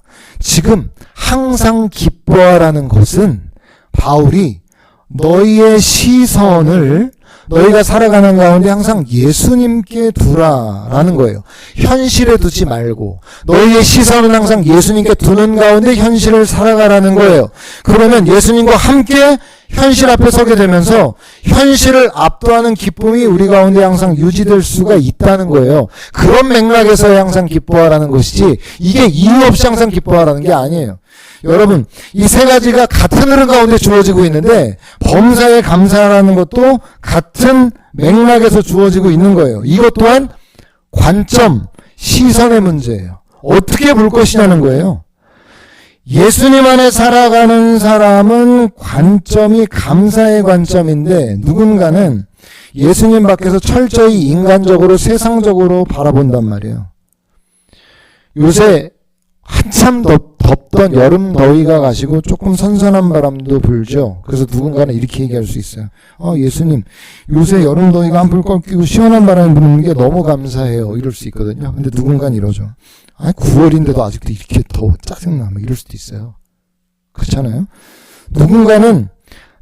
지금 항상 기뻐하라는 것은 바울이 너희의 시선을 너희가 살아가는 가운데 항상 예수님께 두라라는 거예요. 현실에 두지 말고 너희의 시선은 항상 예수님께 두는 가운데 현실을 살아가라는 거예요. 그러면 예수님과 함께 현실 앞에 서게 되면서 현실을 압도하는 기쁨이 우리 가운데 항상 유지될 수가 있다는 거예요. 그런 맥락에서 항상 기뻐하라는 것이지 이게 이유 없이 항상 기뻐하라는 게 아니에요. 여러분 이 세 가지가 같은 흐름 가운데 주어지고 있는데 범사에 감사하라는 것도 같은 맥락에서 주어지고 있는 거예요. 이것 또한 관점, 시선의 문제예요. 어떻게 볼 것이냐는 거예요. 예수님 안에 살아가는 사람은 관점이 감사의 관점인데 누군가는 예수님 밖에서 철저히 인간적으로 세상적으로 바라본단 말이에요. 요새 한참 덥던 여름 더위가 가시고 조금 선선한 바람도 불죠. 그래서 누군가는 이렇게 얘기할 수 있어요. 예수님 요새 여름 더위가 한풀 꺾이고 시원한 바람이 부는 게 너무 감사해요. 이럴 수 있거든요. 근데 누군가는 이러죠. 9월인데도 아직도 이렇게 더워 짜증나 이럴 수도 있어요. 그렇잖아요. 누군가는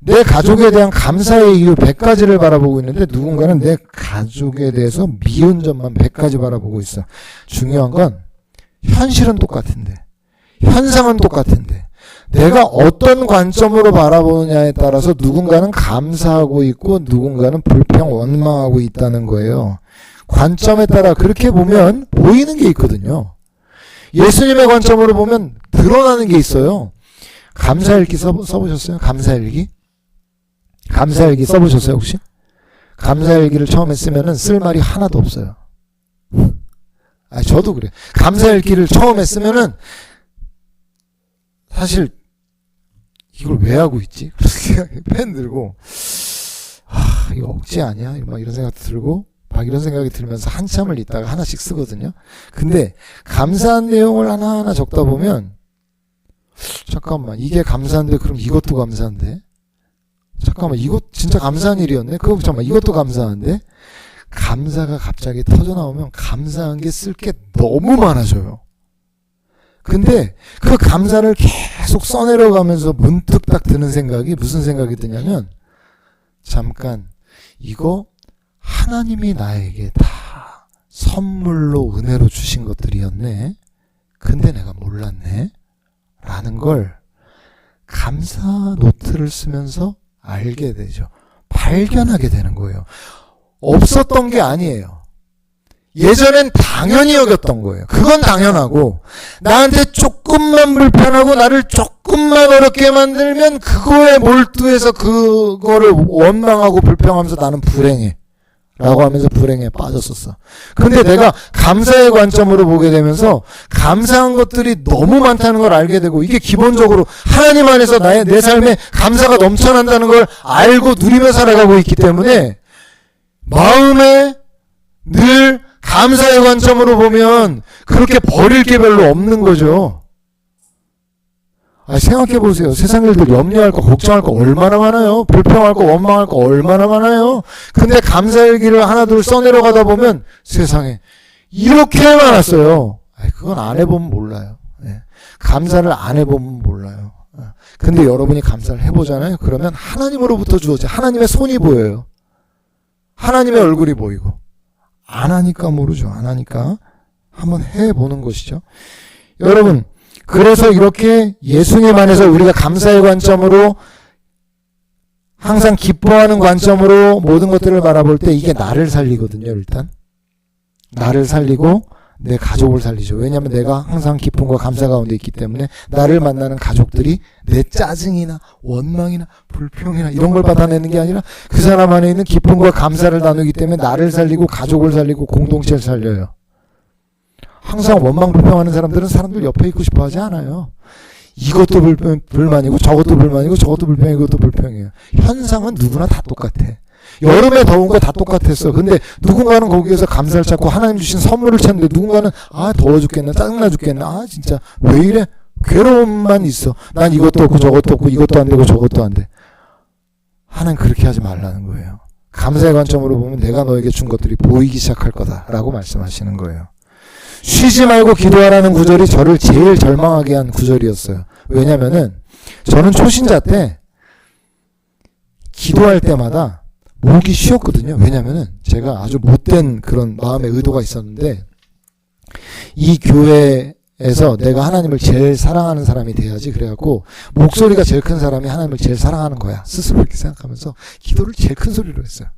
내 가족에 대한 감사의 이유 100가지를 바라보고 있는데 누군가는 내 가족에 대해서 미운 점만 100가지 바라보고 있어. 중요한 건 현실은 똑같은데 현상은 똑같은데 내가 어떤 관점으로 바라보느냐에 따라서 누군가는 감사하고 있고 누군가는 불평 원망하고 있다는 거예요. 관점에 따라 그렇게 보면 보이는 게 있거든요. 예수님의 관점으로 보면 드러나는 게 있어요. 감사일기 써보셨어요? 감사일기? 감사일기 써보셨어요 혹시? 감사일기를 처음에 쓰면은 쓸 말이 하나도 없어요. 저도 그래. 감사일기를 처음에 쓰면은 사실 이걸 왜 하고 있지? 펜 들고 이거 억지 아니야? 막 이런 생각도 들고 막 이런 생각이 들면서 한참을 있다가 하나씩 쓰거든요. 근데 감사한 내용을 하나하나 적다 보면 잠깐만 이게 감사한데 그럼 이것도 감사한데 잠깐만 이것 진짜 감사한 일이었네? 그럼 잠깐만 이것도 감사한데 감사가 갑자기 터져나오면 감사한 게 쓸 게 너무 많아져요. 근데 그 감사를 계속 써내려가면서 문득 딱 드는 생각이 무슨 생각이 드냐면 잠깐 이거 하나님이 나에게 다 선물로 은혜로 주신 것들이었네. 근데 내가 몰랐네. 라는 걸 감사 노트를 쓰면서 알게 되죠. 발견하게 되는 거예요. 없었던 게 아니에요. 예전엔 당연히 여겼던 거예요. 그건 당연하고 나한테 조금만 불편하고 나를 조금만 어렵게 만들면 그거에 몰두해서 그거를 원망하고 불평하면서 나는 불행해 라고 하면서 불행에 빠졌었어. 근데 내가 감사의 관점으로 보게 되면서 감사한 것들이 너무 많다는 걸 알게 되고, 이게 기본적으로 하나님 안에서 내 삶에 감사가 넘쳐난다는 걸 알고 누리며 살아가고 있기 때문에 마음에 늘 감사의 관점으로 보면 그렇게 버릴 게 별로 없는 거죠. 생각해 보세요. 세상 일들 염려할 거, 걱정할 거 얼마나 많아요. 불평할 거, 원망할 거 얼마나 많아요. 근데 감사의 길을 하나둘 써내려가다 보면 세상에 이렇게 많았어요. 그건 안 해보면 몰라요. 감사를 안 해보면 몰라요. 근데 여러분이 감사를 해보잖아요. 그러면 하나님으로부터 주어져 하나님의 손이 보여요. 하나님의 얼굴이 보이고. 안 하니까 모르죠. 안 하니까 한번 해보는 것이죠. 여러분, 그래서 이렇게 예수님 안에서 우리가 감사의 관점으로, 항상 기뻐하는 관점으로 모든 것들을 바라볼 때 이게 나를 살리거든요. 일단 나를 살리고 내 가족을 살리죠. 왜냐하면 내가 항상 기쁨과 감사 가운데 있기 때문에 나를 만나는 가족들이 내 짜증이나 원망이나 불평이나 이런 걸 받아내는 게 아니라 그 사람 안에 있는 기쁨과 감사를 나누기 때문에 나를 살리고 가족을 살리고 공동체를 살려요. 항상 원망 불평하는 사람들은 사람들 옆에 있고 싶어 하지 않아요. 이것도 불만이고 저것도 불만이고 저것도 불평이고 이것도 불평이에요. 현상은 누구나 다 똑같아. 여름에 더운 거 다 똑같았어. 근데 누군가는 거기에서 감사를 찾고 하나님 주신 선물을 찾는데, 누군가는 더워 죽겠네, 짜증나 죽겠네, 진짜 왜 이래, 괴로움만 있어, 난 이것도 없고 저것도 없고 이것도 안 되고 저것도 안 돼. 하나님 그렇게 하지 말라는 거예요. 감사의 관점으로 보면 내가 너에게 준 것들이 보이기 시작할 거다라고 말씀하시는 거예요. 쉬지 말고 기도하라는 구절이 저를 제일 절망하게 한 구절이었어요. 왜냐면은 저는 초신자 때 기도할 때마다 목이 쉬었거든요. 왜냐면은 제가 아주 못된 그런 마음의 의도가 있었는데, 이 교회에서 내가 하나님을 제일 사랑하는 사람이 돼야지, 그래갖고 목소리가 제일 큰 사람이 하나님을 제일 사랑하는 거야, 스스로 이렇게 생각하면서 기도를 제일 큰 소리로 했어요.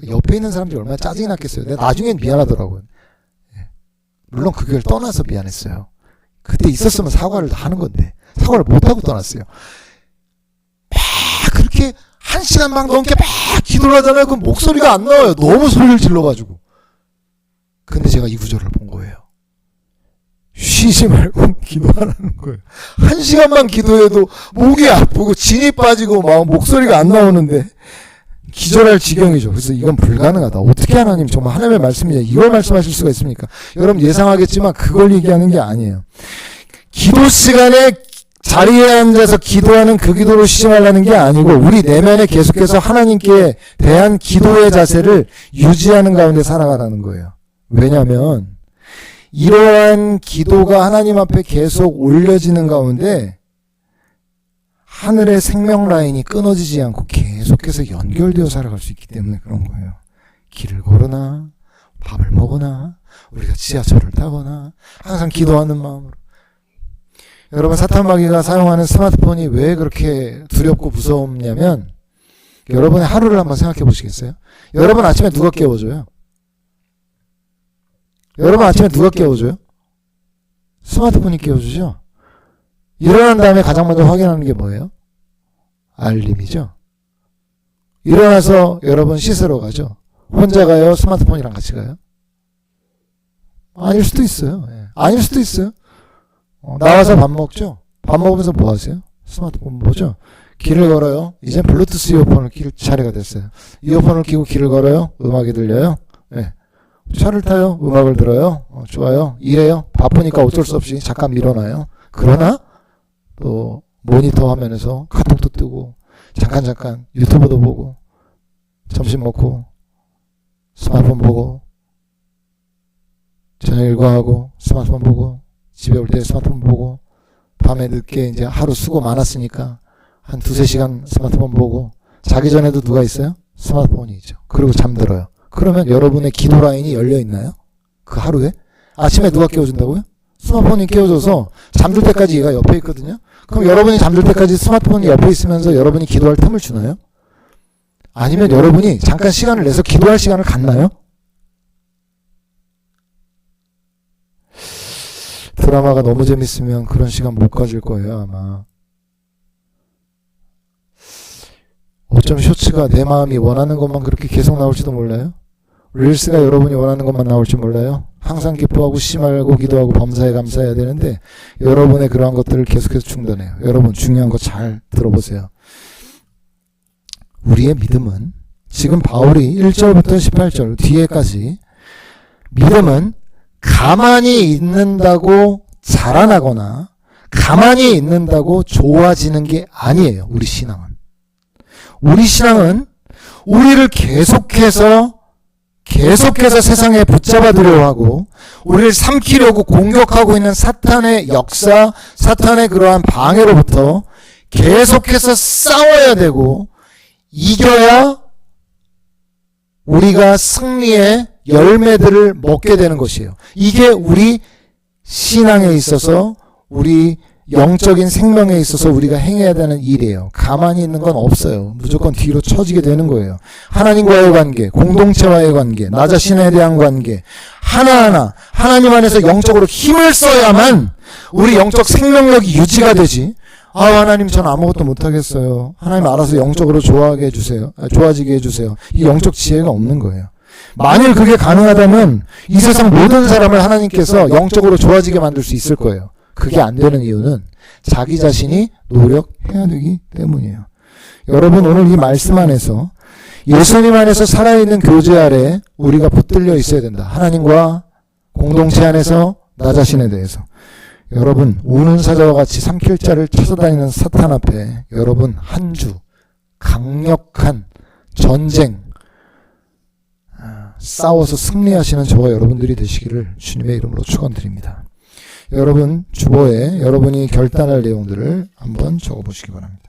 옆에 있는 사람들이 얼마나 짜증이 났겠어요. 내가 나중엔 미안하더라고요. 물론 그 교회를 떠나서 미안했어요. 그때 있었으면 사과를 다 하는 건데 사과를 못하고 떠났어요. 막 그렇게 1시간 막 넘게 막 기도를 하잖아요. 그럼 목소리가 안 나와요. 너무 소리를 질러가지고. 근데 제가 이 구절을 본 거예요. 쉬지 말고 기도하라는 거예요. 1시간만 기도해도 목이 아프고 진이 빠지고 막 목소리가 안 나오는데 기절할 지경이죠. 그래서 이건 불가능하다. 어떻게 하나님, 정말 하나님의 말씀이냐, 이걸 말씀하실 수가 있습니까? 여러분 예상하겠지만 그걸 얘기하는 게 아니에요. 기도 시간에 자리에 앉아서 기도하는 그 기도로 쉬지 말라는 게 아니고, 우리 내면에 계속해서 하나님께 대한 기도의 자세를 유지하는 가운데 살아가라는 거예요. 왜냐하면 이러한 기도가 하나님 앞에 계속 올려지는 가운데 하늘의 생명 라인이 끊어지지 않고 계속해서 연결되어 살아갈 수 있기 때문에 그런 거예요. 길을 걸으나 밥을 먹으나 우리가 지하철을 타거나 항상 기도하는 마음으로. 여러분, 사탄 마귀가 사용하는 스마트폰이 왜 그렇게 두렵고 무섭냐면, 여러분의 하루를 한번 생각해 보시겠어요? 여러분 아침에 누가 깨워줘요? 여러분 아침에 누가 깨워줘요? 스마트폰이 깨워주죠? 일어난 다음에 가장 먼저 확인하는 게 뭐예요? 알림이죠. 일어나서 여러분 씻으러 가죠. 혼자 가요? 스마트폰이랑 같이 가요? 아닐 수도 있어요. 아닐 수도 있어요. 나와서 밥 먹죠. 밥 먹으면서 뭐 하세요? 스마트폰 보죠. 길을 걸어요. 이제 블루투스 이어폰을 낄 차례가 됐어요. 이어폰을 끼고 길을 걸어요. 음악이 들려요. 차를 타요. 음악을 들어요. 좋아요. 일해요. 바쁘니까 어쩔 수 없이 잠깐 밀어놔요. 그러나 또 모니터 화면에서 카톡도 뜨고 잠깐 유튜브도 보고 점심 먹고 스마트폰 보고 저녁 일과하고 스마트폰 보고 집에 올 때 스마트폰 보고 밤에 늦게 이제 하루 수고 많았으니까 한 2-3시간 스마트폰 보고 자기 전에도 누가 있어요? 스마트폰이 있죠. 그리고 잠들어요. 그러면 여러분의 기도 라인이 열려 있나요? 그 하루에? 아침에 누가 깨워준다고요? 스마트폰이 깨워줘서 잠들 때까지 얘가 옆에 있거든요. 그럼 여러분이 잠들 때까지 스마트폰이 옆에 있으면서 여러분이 기도할 틈을 주나요? 아니면 여러분이 잠깐 시간을 내서 기도할 시간을 갖나요? 드라마가 너무 재밌으면 그런 시간 못 가질 거예요, 아마. 어쩜 쇼츠가 내 마음이 원하는 것만 그렇게 계속 나올지도 몰라요? 릴스가 여러분이 원하는 것만 나올지 몰라요. 항상 기뻐하고 심하고 기도하고 범사에 감사해야 되는데 여러분의 그러한 것들을 계속해서 중단해요. 여러분 중요한 거 잘 들어보세요. 우리의 믿음은 지금 바울이 1절부터 18절 뒤에까지 믿음은 가만히 있는다고 자라나거나 가만히 있는다고 좋아지는 게 아니에요. 우리 신앙은 우리를 계속해서 세상에 붙잡아두려고 하고 우리를 삼키려고 공격하고 있는 사탄의 역사, 사탄의 그러한 방해로부터 계속해서 싸워야 되고 이겨야 우리가 승리의 열매들을 먹게 되는 것이에요. 이게 우리 신앙에 있어서 우리 영적인 생명에 있어서 우리가 행해야 되는 일이에요. 가만히 있는 건 없어요. 무조건 뒤로 처지게 되는 거예요. 하나님과의 관계, 공동체와의 관계, 나 자신에 대한 관계 하나하나 하나님 안에서 영적으로 힘을 써야만 우리 영적 생명력이 유지가 되지. 하나님 전 아무것도 못하겠어요. 하나님 알아서 영적으로 좋아하게 해주세요. 좋아지게 해주세요. 이 영적 지혜가 없는 거예요. 만일 그게 가능하다면 이 세상 모든 사람을 하나님께서 영적으로 좋아지게 만들 수 있을 거예요. 그게 안 되는 이유는 자기 자신이 노력해야 되기 때문이에요. 여러분 오늘 이 말씀 안에서 예수님 안에서 살아있는 교제 아래 우리가 붙들려 있어야 된다. 하나님과 공동체 안에서 나 자신에 대해서. 여러분 우는 사자와 같이 삼킬 자를 찾아다니는 사탄 앞에 여러분 한 주 강력한 전쟁 싸워서 승리하시는 저와 여러분들이 되시기를 주님의 이름으로 축원드립니다. 여러분 주보에 여러분이 결단할 내용들을 한번 적어보시기 바랍니다.